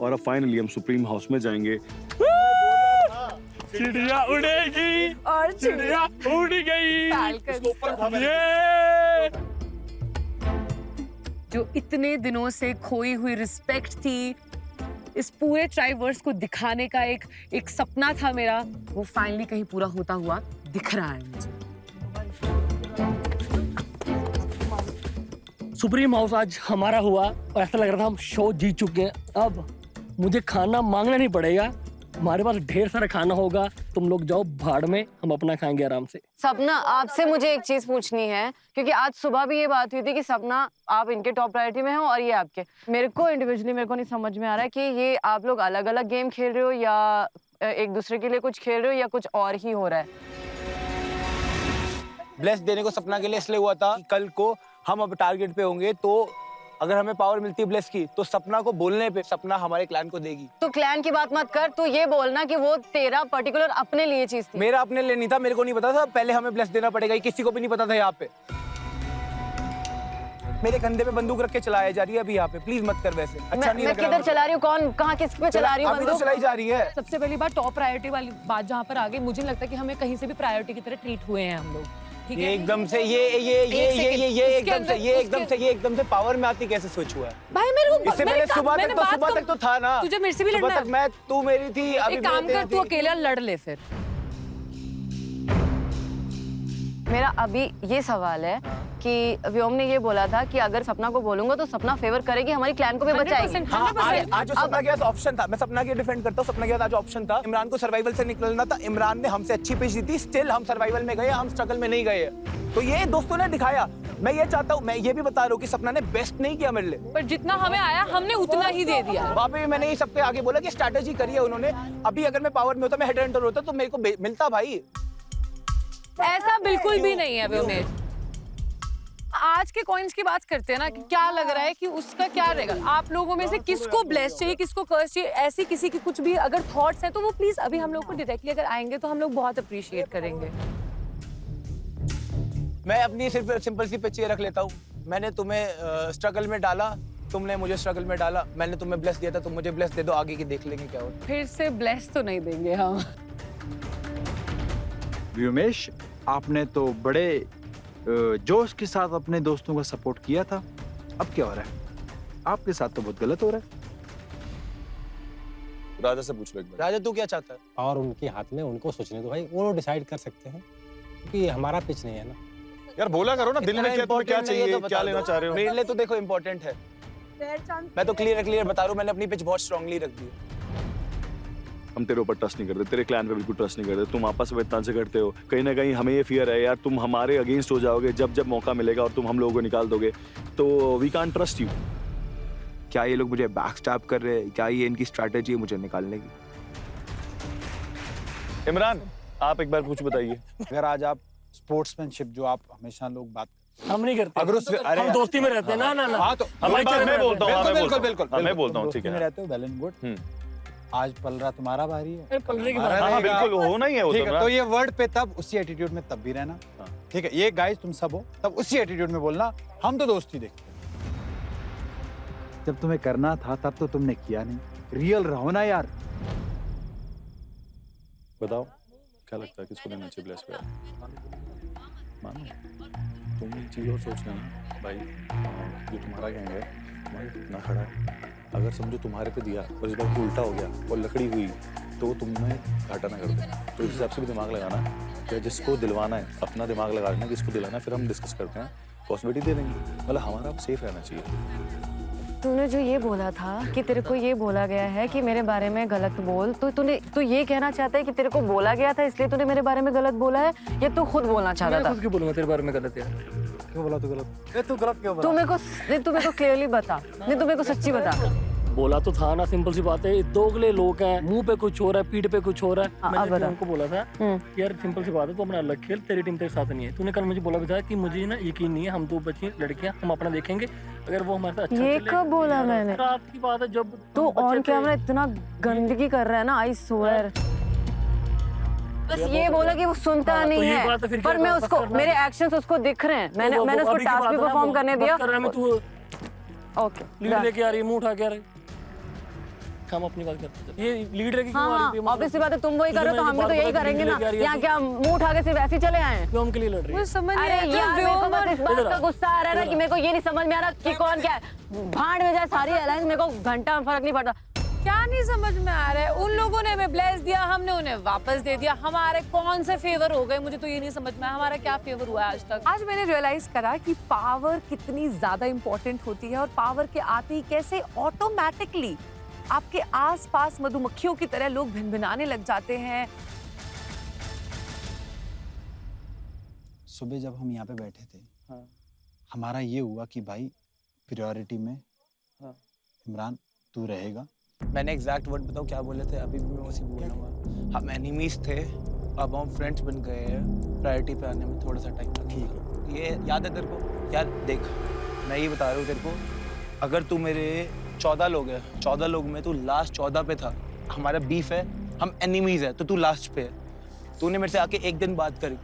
और अब फाइनली हम सुप्रीम हाउस में जाएंगे। चिड़िया उड़ेगी और चिड़िया उड़ गई। जो इतने दिनों से खोई हुई रिस्पेक्ट थी, इस पूरे ट्राइवर्स को दिखाने का एक सपना था मेरा, वो फाइनली कहीं पूरा होता हुआ दिख रहा है मुझे। सुप्रीम हाउस आज हमारा हुआ और ऐसा लग रहा था हम शो जीत चुके हैं। अब मुझे खाना मांगना नहीं पड़ेगा, हमारे पास ढेर सारा खाना होगा, तुम लोग जाओ भाड़ में, हम अपना खाएंगे आराम से। सपना, आपसे मुझे एक चीज पूछनी है, क्योंकि आज सुबह भी ये बात हुई थी कि सपना आप इनके टॉप प्रायोरिटी में हो और ये आपके। मेरे को इंडिविजुअली मेरे को नहीं समझ में आ रहा है कि ये आप लोग अलग अलग गेम खेल रहे हो या एक दूसरे के लिए कुछ खेल रहे हो या कुछ और ही हो रहा है। ब्लेस देने को सपना के लिए इसलिए हुआ था कि कल को हम अब टारगेट पे होंगे, तो अगर हमें पावर मिलती है ब्लेस की, तो सपना को बोलने पे सपना हमारे क्लैन को देगी। तो क्लैन की बात मत कर, तू ये बोलना कि वो तेरा पर्टिकुलर अपने लिए चीज थी। मेरा अपने लिए नहीं था, मेरे को नहीं पता था, पहले हमें ब्लेस देना पड़ेगा, ये किसी को भी नहीं पता था। यहाँ पे मेरे कंधे पे बंदूक रख के चलाया जा रही है अभी यहाँ पे, प्लीज मत कर वैसे। अच्छा नहीं लग रहा। किधर चला रही हूँ, कौन कहाँ किस पे चला रही हूँ अभी तो चलाई जा रही है। सबसे पहली बात टॉप प्रायोरिटी वाली बात जहाँ पर आ गई, मुझे नहीं लगता कि हमें कहीं से भी प्रायोरिटी की तरह ट्रीट हुए हैं हम लोग। ये एकदम से एकदम से पावर में आती कैसे स्विच हुआ है भाई? मेरे को इससे पहले सुबह तक तो था ना। तुझे मेरे से भी लड़ना है? मैं तू मेरी थी, अभी एक काम कर, तू अकेला लड़ ले फिर। मेरा अभी ये सवाल है कि व्योम ने ये बोला था कि अगर सपना को बोलूंगा तो सपना फेवर करेगी, हमारी क्लैन को भी बचाएगी। हाँ, आज जो सपना के पास ऑप्शन था, मैं सपना के डिफेंड करता हूँ। सपना के पास आज ऑप्शन था, इमरान को सर्वाइवल से निकलना था। इमरान ने हमसे अच्छी पिच दी थी, स्टिल हम सर्वाइवल में गए, हम स्ट्रगल में नहीं गए। तो ये दोस्तों ने दिखाया मैं ये चाहता हूँ, मैं ये भी बता रहा हूँ कि सपना ने बेस्ट नहीं किया मेरे लिए। पर जितना हमें आया हमने उतना ही दे दिया। वहाँ पे भी मैंने ये सबके आगे बोला कि स्ट्रैटेजी करी है उन्होंने। अभी अगर मैं पावर में होता, मैं हेड एंटर होता तो मेरे को मिलता भाई। ऐसा बिल्कुल भी नहीं है व्योमेश। आज के कॉइन्स की बात करते हैं ना कि क्या लग रहा है कि उसका क्या रहेगा। आप लोगों में से किसको ब्लेस चाहिए, किसको कर्स चाहिए, ऐसी किसी की कुछ भी अगर थॉट्स हैं तो वो प्लीज अभी हम लोग को डायरेक्टली अगर आएंगे तो हम लोग बहुत अप्रिशिएट करेंगे। मैं अपनी सिर्फ सिंपल सी पिच ये रख लेता हूँ, मैंने तुम्हें स्ट्रगल में डाला, तुमने मुझे स्ट्रगल में डाला, मैंने तुम्हें ब्लेस दिया था, तुम मुझे ब्लेस दे दो, आगे की देख लेंगे क्या होता है। फिर से ब्लेस तो नहीं देंगे हम। व्योमेश, आपने तो बड़े जोश के साथ अपने दोस्तों का सपोर्ट किया था, अब क्या हो रहा है? आपके साथ तो बहुत गलत हो रहा है। राजा से पूछ लो एक बार। राजा तू क्या चाहता है? और उनके हाथ में, उनको सोचने दो भाई, वो डिसाइड कर सकते हैं क्योंकि हमारा पिच नहीं है ना। यार बोला करो ना, दिल में क्या, तुम्हें क्या चाहिए, क्या लेना चाह रहे हो? मेरे लिए तो देखो इम्पोर्टेंट है, मैं तो क्लियर बता रहा हूँ, मैंने अपनी पिच बहुत स्ट्रांगली रख दी है। हम तेरे ऊपर ट्रस्ट नहीं करते, तेरे क्लैन पे बिल्कुल ट्रस्ट नहीं करते। तुम आपस में इतना से करते हो, कहीं ना कहीं हमें ये फियर है यार तुम हमारे अगेंस्ट हो जाओगे जब जब मौका मिलेगा और तुम हम लोगों को निकाल दोगे, तो वी कांट ट्रस्ट यू। क्या ये लोग मुझे बैक स्टैब कर रहे हैं? क्या ये इनकी स्ट्रैटेजी है मुझे निकालने की? इमरान, आप एक बार कुछ बताइए। अगर आज आप स्पोर्ट्समैनशिप जो आप हमेशा लोग बात हम नहीं करते, अगर उस हम दोस्ती में रहते हैं ना। हाँ तो मैं बोलता हूँ, बिल्कुल मैं बोलता हूँ, ठीक है। रहते हो वेल एंड गुड। आज पलरा तुम्हारा बारी है, पलरे की हाँ बिल्कुल होना ही है वो ठीक है। तो। तो ये वर्ड पे तब उसी एटीट्यूड में तब भी रहना, ठीक है। ये गाइस तुम सब हो तब उसी एटीट्यूड में बोलना, हम तो दोस्ती देखते हैं। जब तुम्हें करना था तब तो तुमने किया नहीं, रियल रहो ना यार। बताओ क्या लगता है किसको देना चाहिए ब्लेस पे? मानो तुम एक चीज और सोचना भाई, जो तुम्हारा गैंग है तुम्हारे कितना खड़ा है, अगर समझो तुम्हारे पे दिया और इस बार उल्टा हो गया और लकड़ी हुई तो तुम्हें घाटा ना कर दे। तो इस हिसाब से भी दिमाग लगाना कि जिसको दिलवाना है अपना दिमाग लगा लेना, किसको दिलाना है, फिर हम डिस्कस करते हैं, पॉसिबिलिटी दे देंगे। मतलब हमारा सेफ रहना चाहिए। तूने जो ये बोला था कि तेरे को ये बोला गया है कि मेरे बारे में गलत बोल, तो तू ये कहना चाहता है कि तेरे को बोला गया था इसलिए तूने मेरे बारे में गलत बोला है, या तू खुद बोलना चाहता था? खुद क्यों बोलूंगा तेरे बारे में गलत यार? क्यों बोला तू गलत? तू गलत क्यों बोला? तू मेरे को क्लियरली बता, नहीं तू मेरे को सच्ची बता। बोला तो था ना, सिंपल सी बात है। दोगले लोग हैं, मुंह पे कुछ हो रहा है, पीठ पे कुछ हो रहा है। मैंने उनको बोला था यार सिंपल सी बात है, तू अपना अलग खेल, तेरी टीम तेरे साथ नहीं है। तूने कल मुझे बोला भी था कि मुझे ना यकीन नहीं है, हम दो बच्चे लड़कियां, हम अपना देखेंगे, अगर वो हमारे साथ अच्छा ये कब बोला मैंने? रात की बात है जब तू ऑन कैमरा इतना गंदगी कर रहा है ना, आई स्वेयर। बस ये बोला कि वो सुनता नहीं है, पर मैं उसको, मेरे एक्शंस उसको दिख रहे हैं। मैंने उसको टास्क भी परफॉर्म करने दिया। ओके लीड लेके आ रही है, मुंह उठा के आ रही है। हम अपनी बात करते हैं, ये लीडर की क्यों आ रही है? ऑब्वियस सी बात है, तुम वही कर रहे हो तो हम भी तो यही करेंगे ना। यहाँ क्या मुंह उठा के सिर्फ ऐसे ही चले आए? व्योम के लिए लड़ रही है। अरे यार मेरे को बस इस बात का गुस्सा आ रहा है ना कि मेरे को ये नहीं समझ में आ रहा कि कौन क्या है। भाड़ में जाए सारी एयरलाइंस, मेरे को घंटा फर्क नहीं पड़ता। क्या नहीं समझ में आ रहा है? उन लोगों ने हमें ब्लेस दिया, हमने उन्हें वापस दे दिया। हमारे कौन से फेवर हो गए? मुझे तो ये नहीं समझ में आया हमारा क्या फेवर हुआ है आज तक। आज मैंने रियलाइज करा कि पावर कितनी ज्यादा इंपॉर्टेंट होती है, और पावर के आते ही कैसे ऑटोमेटिकली आपके आसपास मधुमक्खियों की तरह लोग भिनभिनाने लग जाते हैं। सुबह जब हम यहाँ पे बैठे थे, हमारा ये हुआ कि भाई प्रायोरिटी में इमरान तू रहेगा। मैंने एग्जैक्ट वर्ड बताऊं क्या बोले थे? अभी भी मैं उसी बोल रहा हूँ, हम एनिमीज थे, अब हम फ्रेंड्स बन गए हैं। प्रायोरिटी पे आने में थोड़ा सा टाइम लगा। ठीक है, ये याद है तेरे को? यार देख, मैं ये बता रहा हूँ तेरे को, अगर तू मेरे 14 लोग हैं, 14 लोग में तू लास्ट 14 पे था, हमारा बीफ है, हम एनिमीज है, तो तू लास्ट पे है। तूने मेरे से आके एक दिन बात करी,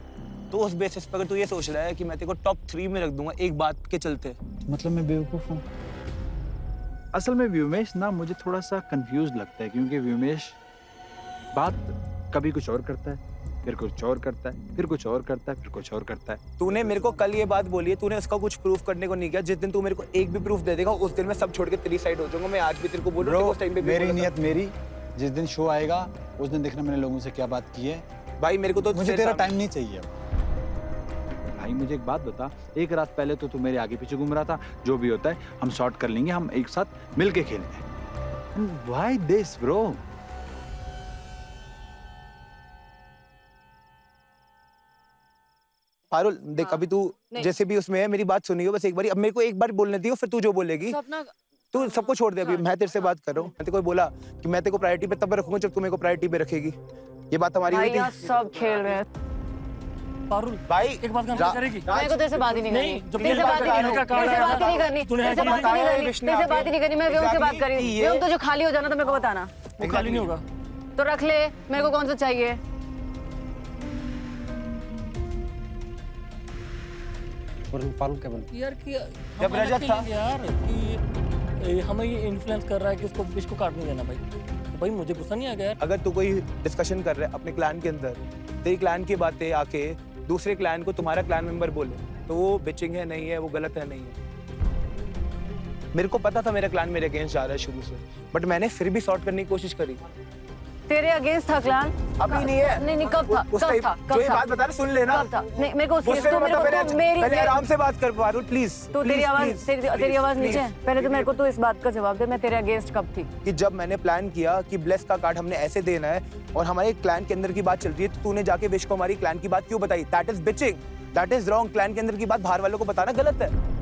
तो उस बेसिस पर अगर तू ये सोच रहा है कि मैं तेरे को टॉप 3 में रख दूंगा एक बात के चलते, मतलब मैं बेवकूफ़ हूँ? असल में व्योमेश ना मुझे थोड़ा सा कंफ्यूज लगता है, क्योंकि व्योमेश बात कभी कुछ और करता है, फिर कुछ और करता है, फिर कुछ और करता है, फिर कुछ और करता है। तूने मेरे को कल ये बात बोली है, तूने उसका कुछ प्रूफ करने को नहीं किया। जिस दिन तू मेरे को एक भी प्रूफ दे देगा, उस दिन मैं सब छोड़ के तेरी साइड हो जाऊंगा। मैं आज भी तेरे को बोल रहा हूं, उस टाइम पे मेरी नियत मेरी, जिस दिन शो आएगा उस दिन देखना मैंने लोगों से क्या बात की है। भाई मेरे को तो मुझे तेरा टाइम नहीं चाहिए भाई। मुझे एक बात बता, एक रात पहले तो तू मेरे आगे पीछे घूम रहा था, जो भी होता है हम सॉर्ट कर लेंगे, हम एक साथ मिलके खेलेंगे। Why this bro? पारुल देख अभी तू जैसे भी उसमें है, मेरी बात सुनी हो बस एक बारी। अब मेरे को एक बार बोलने दियो, फिर तू जो बोलेगी तू सबको छोड़ दे। अभी मैं तेरे से बात कर रहा हूँ, मैंने कोई बोला कि मैं तेरे को प्रायोरिटी पे तब रखूंगा जब तू मेरे को प्रायोरिटी पे रखेगी। ये बात हमारी हुई थी। सब खेल रहे हैं पारुल भाई एक बात करना करेगी। मेरे को तेरे से बात ही नहीं करनी, जो तेरे से बात ही नहीं करनी, तेरे से बात ही नहीं करनी, तेरे से बात ही नहीं करनी, तेरे से बात ही नहीं करनी। मैं व्योम से बात कर रही हूँ। व्योम तो जो खाली हो जाना तो मेरे को बताना। वो खाली नहीं होगा तो रख ले, मेरे को कौन सा चाहिए? पारुल क्या बोल यार कि जब रजत था यार कि हमें ये इन्फ्लुएंस कर रहा है कि उसको विश को काट नहीं देना भाई। तो भाई मुझे गुस्सा नहीं आ गया यार। अगर तू कोई डिस्कशन कर रहा है अपने क्लैन के अंदर, तेरी क्लैन की बातें आके दूसरे क्लैन को तुम्हारा क्लैन मेंबर बोले तो वो बिचिंग है नहीं है, वो गलत है नहीं है। मेरे को पता था मेरा क्लैन मेरे अगेंस्ट जा रहा है शुरू से, बट मैंने फिर भी सॉर्ट करने की कोशिश करी। तेरे अगेंस्ट था क्लैन? अभी नहीं है। नहीं कब था? कब था? जो ये बात बता रहा सुन लेना। कब था? नहीं मेरे को मेरी पहले आराम से बात कर पारुल प्लीज। तो तेरी आवाज नीचे है। पहले तो मेरे को तू इस बात का जवाब दे, मैं तेरे अगेंस्ट कब थी? कि जब मैंने प्लान किया कि ब्लेस का कार्ड हमने ऐसे देना है और हमारे क्लैन के अंदर की बात चल रही है, तो तूने जाके विश को हमारी क्लैन की बात क्यों बताई? That is bitching, that is wrong. Clan के अंदर की बात बाहर वालों को बताना गलत है।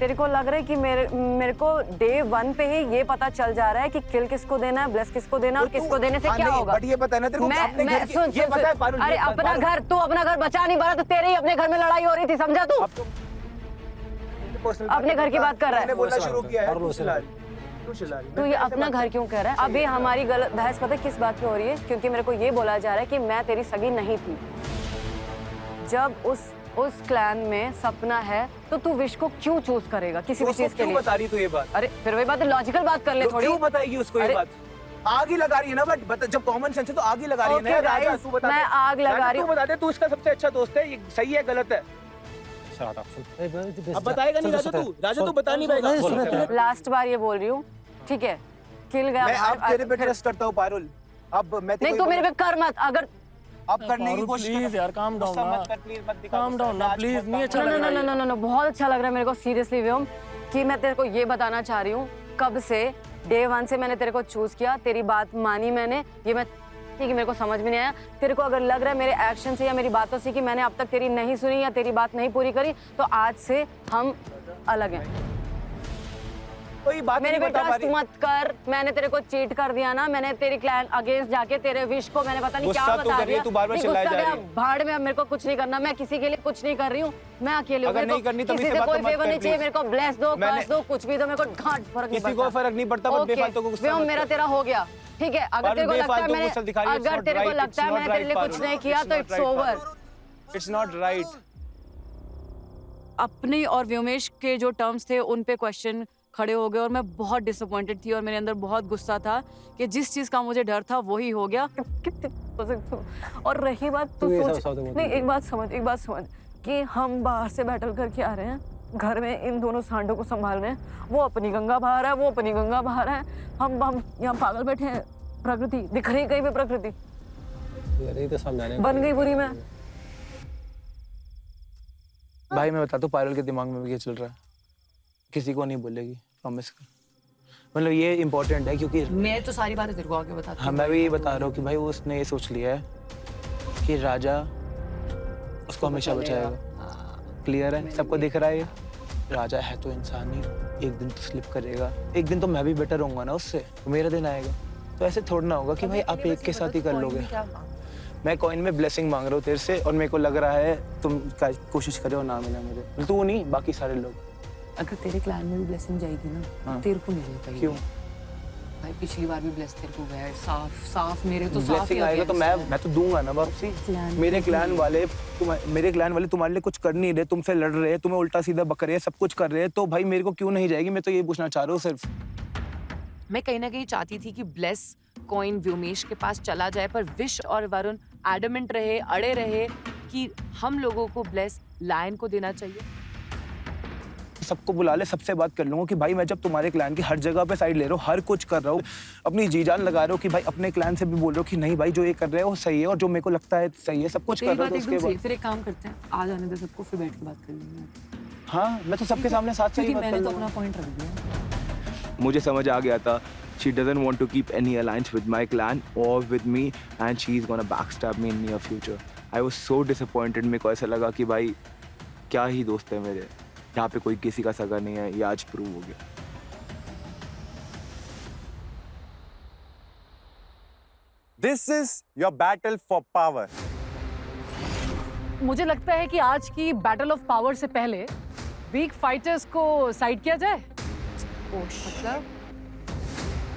तेरे को लग रहा है कि मेरे को डे 1 पे ही ये पता चल जा रहा है कि किल किसको देना है, ब्लेस किसको देना है और किसको देने से क्या होगा। बट ये पता है ना तेरे को अपने घर की ये पता है पारुल। अरे अपना घर, तू अपना घर बचा नहीं पा रहा तो तेरे ही अपने घर में लड़ाई हो रही थी, समझा तू? अपने घर की बात कर रहा है। बोलना शुरू किया है तू ये अपना घर क्यों कह रहा है? अभी हमारी गलत बहस पता है किस बात पे हो रही है? क्योंकि मेरे को ये बोला जा रहा है कि मैं तेरी सगी नहीं थी। जब उस क्लैन में सपना है तो तू विश को क्यों चूज करेगा किसी भी चीज के लिए? बता रही तू ये बात? अरे फिर वही बात, लॉजिकल बात कर ले थोड़ी। क्यों बताएगी उसको ये बात? आग ही लगा रही है ना, बट जब कॉमन सेंस है तो आग ही लगा रही है ना। राजा तू बता, मैं आग लगा रही हूँ। तू बता दे, तू इसका सबसे अच्छा दोस्त है, ये सही है गलत है? अब बताएगा नहीं राजा तू? राजा तू बता नहीं पाएगा। लास्ट बार ये बोल रही हूँ, ठीक है? किल गया। मैं अब तेरे पे ट्रस्ट करता हूँ पारुल। अब मैं नहीं, तू मेरे पे कर मत। अगर अब करने की कोशिश प्लीज यार काम डाउन ना, काम डाउन ना प्लीज। नहीं अच्छा लग रहा है। नो बहुत अच्छा लग रहा है मेरे को सीरियसली व्योम, कि मैं तेरे को ये बताना चाह रही हूँ कब से डे 1 से मैंने तेरे को चूज किया, तेरी बात मानी मैंने। ये मैं ठीक है, मेरे को समझ में नहीं आया। तेरे को अगर लग रहा है मेरे एक्शन से या मेरी बातों से कि मैंने अब तक तेरी नहीं सुनी या तेरी बात नहीं पूरी करी, तो आज से हम अलग हैं। कोई बात मेरे नहीं पे बता पा ट्रस्ट मत कर। मैंने तेरे को चीट कर दिया ना, मैंने तेरी क्लैन अगेंस्ट जाके तेरे विश को मैंने पता नहीं क्या बता दिया। तू बार-बार चिल्लाए जा रही है। भाड़ में अब मेरे को कुछ नहीं करना, मैं किसी के लिए कुछ नहीं कर रही हूँ, मैं अकेले हूँ। अगर नहीं करनी तो किसी से कोई फेवर नहीं चाहिए, मेरे को ब्लेस दो, कर्स दो, कुछ भी दो, मेरे को घाट फर्क नहीं पड़ता। किसी को फर्क नहीं पड़ता, बस बेफालतू को गुस्सा मत कर। मेरा तेरा हो गया, ठीक है? अगर तेरे को लगता है मैंने तेरे लिए कुछ नहीं किया तो it's over. It's not right. अपने और व्योमेश के जो टर्म्स थे उन पे क्वेश्चन खड़े हो गए और मैं बहुत डिसअपॉइंटेड थी और मेरे अंदर बहुत गुस्सा था कि जिस चीज का मुझे डर था वही हो गया। और रही बात तो सोच नहीं, एक बात समझ कि हम बाहर से बैटल करके आ रहे हैं, घर में इन दोनों सांडों को संभाल रहे हैं। वो अपनी गंगा बाहर है, वो अपनी गंगा बाहर है, हम यहाँ पागल बैठे हैं। प्रकृति दिख रही कहीं पे? प्रकृति बन गई बुरी में। भाई मैं बताता हूँ पारुल के दिमाग में भी ये चल रहा है, किसी को नहीं बोलेगी, प्रॉमिस कर। मतलब ये इम्पोर्टेंट है क्योंकि मैं तो सारी बातें तेरे को आगे बताती हूँ। हाँ, मैं भी बता रहा हूँ कि भाई उसने ये सोच लिया है कि राजा उसको हमेशा बचाएगा। क्लियर है, सबको दिख रहा है ये। राजा है तो इंसान ही, एक दिन तो स्लिप करेगा, एक दिन तो मैं भी बेटर होऊंगा ना उससे, तो मेरा दिन आएगा। तो ऐसे थोड़ा ना होगा कि भाई आप एक के साथ ही कर लोगे। मैं कॉइन में ब्लेसिंग मांग रहा हूँ तेरे से और मेरे को लग रहा है तुम कोशिश करे और ना मिला मुझे। तू नहीं, बाकी सारे लोग। अगर तेरे क्लैन में भी ब्लेसिंग जाएगी ना, हाँ। तेरे को नहीं जाए पाएगी। क्यों? भाई पिछली बार भी ब्लेस तेरे को गया है, साफ मेरे तो साफ ब्लेसिंग आएगा तो मैं तो दूंगा ना वापसी। मेरे क्लैन वाले तुम्हारे लिए कुछ कर नहीं रहे, तुमसे लड़ रहे हैं, तुम्हें उल्टा सीधा बक रहे हैं, सब कुछ कर रहे हैं, तो भाई मेरे को क्यों नहीं जाएगी? मैं तो ये पूछना चाह रहा हूँ सिर्फ। मैं कहीं ना कहीं चाहती थी कि ब्लेस कॉइन व्योमेश के पास चला जाए, पर विश और वरुण एडमेंट रहे, अड़े रहे कि हम लोगों को ब्लेस लायन को देना चाहिए। सबको बुला ले, सबसे बात कर लूंगा कि भाई मैं जब तुम्हारे क्लैन की हर जगह पे साइड ले रहा हूँ, हर कुछ कर रहा हूँ, अपनी जी जान लगा रहा हूँ कि भाई अपने क्लैन से भी बोल रहा हूँ कि नहीं भाई जो ये कर रहे हैं वो सही है और जो मेरे को लगता है सही है, सब कुछ कर रहा हूँ। उसके बाद फिर एक काम करते हैं, आ जाने दे सबको, फिर बैठ के बात कर लेंगे। हाँ, मैं तो सबके सामने साथ से ही बात कर लूंगा। मैंने तो अपना पॉइंट रख दिया। मुझे समझ आ गया था she doesn't want to keep any alliance with my clan or with me and she's gonna backstab me in near future. I was so disappointed. मेरे को ऐसा लगा कि भाई क्या ही दोस्त है मेरे, यहाँ पे कोई किसी का सगा नहीं है, ये आज प्रूव हो गया। This is your battle for power. मुझे लगता है कि आज की बैटल ऑफ पावर से पहले वीक फाइटर्स को साइड किया जाए। मतलब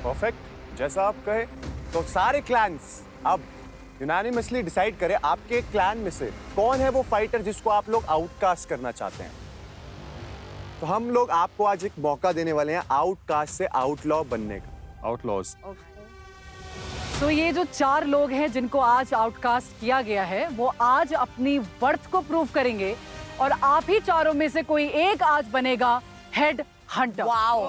परफेक्ट, जैसा आप कहे। तो सारे क्लैंस अब यूनानिमसली डिसाइड करें आपके क्लैन में से कौन है वो फाइटर जिसको आप लोग आउटकास्ट करना चाहते हैं। तो हम लोग आपको आज एक मौका देने वाले हैं आउटकास्ट से आउटलॉ बनने का। आउटलॉज। तो ये जो 4 लोग हैं जिनको आज आउटकास्ट किया गया है, वो आज अपनी वर्थ को प्रूव करेंगे और आप ही चारों में से कोई एक आज बनेगा हेड हंटर। वाओ!